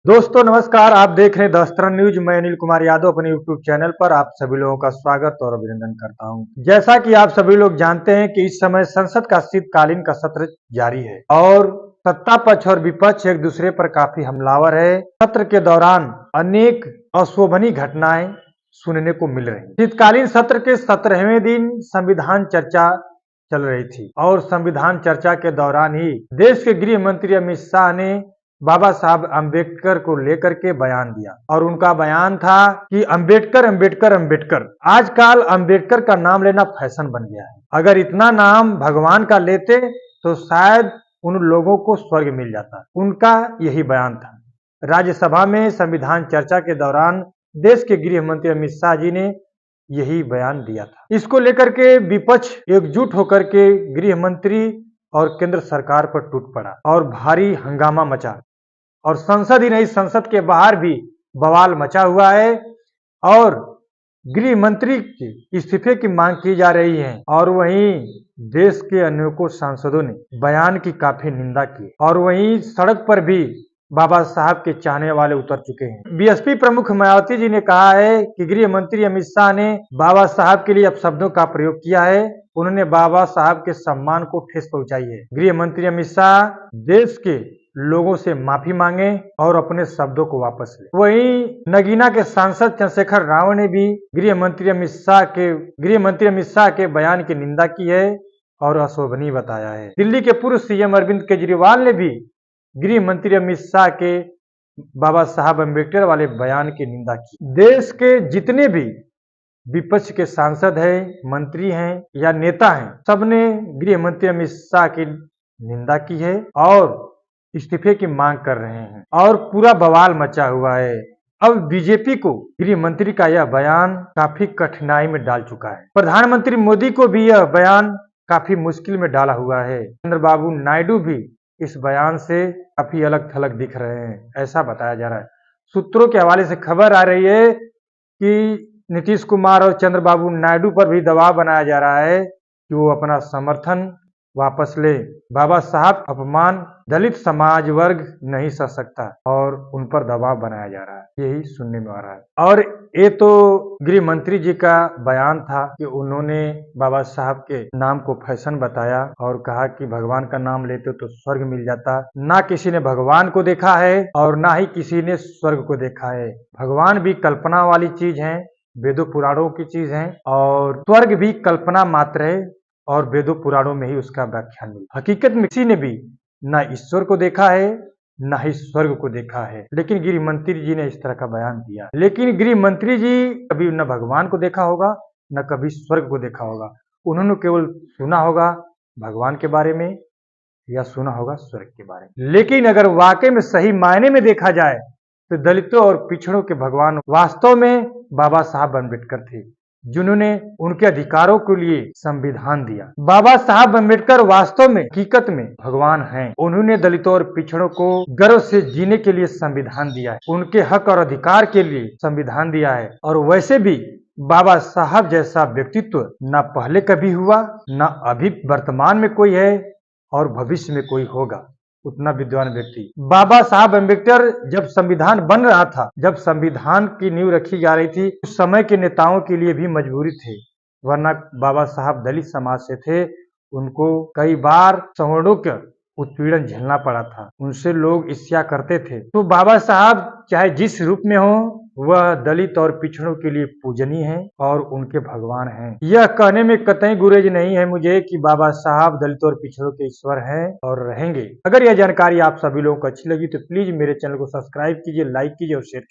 दोस्तों नमस्कार, आप देख रहे हैं द स्त्रन न्यूज। मैं अनिल कुमार यादव अपने यूट्यूब चैनल पर आप सभी लोगों का स्वागत और अभिनंदन करता हूं। जैसा कि आप सभी लोग जानते हैं कि इस समय संसद का शीतकालीन का सत्र जारी है और सत्ता पक्ष और विपक्ष एक दूसरे पर काफी हमलावर है। सत्र के दौरान अनेक अशोभनीय घटनाएं सुनने को मिल रही। शीतकालीन सत्र के 17वें दिन संविधान चर्चा चल रही थी और संविधान चर्चा के दौरान ही देश के गृह मंत्री अमित शाह ने बाबा साहब अम्बेडकर को लेकर के बयान दिया और उनका बयान था कि अम्बेडकर अम्बेडकर अम्बेडकर। आजकल अम्बेडकर का नाम लेना फैशन बन गया है। अगर इतना नाम भगवान का लेते तो शायद उन लोगों को स्वर्ग मिल जाता। उनका यही बयान था। राज्यसभा में संविधान चर्चा के दौरान देश के गृह मंत्री अमित शाह जी ने यही बयान दिया था। इसको लेकर के विपक्ष एकजुट होकर के गृह मंत्री और केंद्र सरकार पर टूट पड़ा और भारी हंगामा मचा और संसद ही नहीं, संसद के बाहर भी बवाल मचा हुआ है और गृह मंत्री के इस्तीफे की मांग की जा रही है। और वहीं देश के अनेकों सांसदों ने बयान की काफी निंदा की और वहीं सड़क पर भी बाबा साहब के चाहने वाले उतर चुके हैं। बीएसपी प्रमुख मायावती जी ने कहा है कि गृह मंत्री अमित शाह ने बाबा साहब के लिए अपशब्दों का प्रयोग किया है। उन्होंने बाबा साहब के सम्मान को ठेस पहुंचाई है। गृह मंत्री अमित शाह देश के लोगों से माफी मांगे और अपने शब्दों को वापस ले। वहीं नगीना के सांसद चंद्रशेखर राव ने भी गृह मंत्री अमित शाह के बयान की निंदा की है और अशोभनीय बताया है। दिल्ली के पूर्व सीएम अरविंद केजरीवाल ने भी गृह मंत्री अमित शाह के बाबा साहब अम्बेडकर वाले बयान की निंदा की। देश के जितने भी विपक्ष के सांसद हैं, मंत्री हैं या नेता हैं, सबने गृह मंत्री अमित शाह की निंदा की है और इस्तीफे की मांग कर रहे हैं और पूरा बवाल मचा हुआ है। अब बीजेपी को गृह मंत्री का यह बयान काफी कठिनाई में डाल चुका है। प्रधानमंत्री मोदी को भी यह बयान काफी मुश्किल में डाला हुआ है। चंद्रबाबू नायडू भी इस बयान से काफी अलग थलग दिख रहे हैं, ऐसा बताया जा रहा है। सूत्रों के हवाले से खबर आ रही है कि नीतीश कुमार और चंद्रबाबू नायडू पर भी दबाव बनाया जा रहा है कि वो अपना समर्थन वापस ले। बाबा साहब अपमान दलित समाज वर्ग नहीं सह सकता और उन पर दबाव बनाया जा रहा है, यही सुनने में आ रहा है। और ये तो गृह मंत्री जी का बयान था कि उन्होंने बाबा साहब के नाम को फैशन बताया और कहा कि भगवान का नाम लेते तो स्वर्ग मिल जाता। ना किसी ने भगवान को देखा है और ना ही किसी ने स्वर्ग को देखा है। भगवान भी कल्पना वाली चीज है, वेदों पुराणों की चीज है और स्वर्ग भी कल्पना मात्र है और वेदों पुराणों में ही उसका व्याख्यान मिला। हकीकत में किसी ने भी न ईश्वर को देखा है न ही स्वर्ग को देखा है, लेकिन गृह मंत्री जी ने इस तरह का बयान दिया। लेकिन गृह मंत्री जी कभी न भगवान को देखा होगा न कभी स्वर्ग को देखा होगा। उन्होंने केवल सुना होगा भगवान के बारे में या सुना होगा स्वर्ग के बारे में। लेकिन अगर वाकई में सही मायने में देखा जाए तो दलितों और पिछड़ों के भगवान वास्तव में बाबा साहब अम्बेडकर थे, जिन्होंने उनके अधिकारों के लिए संविधान दिया। बाबा साहब अम्बेडकर वास्तव में हकीकत में भगवान हैं। उन्होंने दलितों और पिछड़ों को गर्व से जीने के लिए संविधान दिया है, उनके हक और अधिकार के लिए संविधान दिया है। और वैसे भी बाबा साहब जैसा व्यक्तित्व न पहले कभी हुआ, न अभी वर्तमान में कोई है और भविष्य में कोई होगा उतना विद्वान व्यक्ति। बाबा साहब अम्बेडकर जब संविधान बन रहा था, जब संविधान की नींव रखी जा रही थी, उस समय के नेताओं के लिए भी मजबूरी थी, वरना बाबा साहब दलित समाज से थे। उनको कई बार सवर्णों का उत्पीड़न झेलना पड़ा था, उनसे लोग ईर्ष्या करते थे। तो बाबा साहब चाहे जिस रूप में हो, वह दलित और पिछड़ों के लिए पूजनीय है और उनके भगवान हैं। यह कहने में कतई गुरेज नहीं है मुझे कि बाबा साहब दलित और पिछड़ों के ईश्वर हैं और रहेंगे। अगर यह जानकारी आप सभी लोगों को अच्छी लगी तो प्लीज मेरे चैनल को सब्सक्राइब कीजिए, लाइक कीजिए और शेयर कीजिए।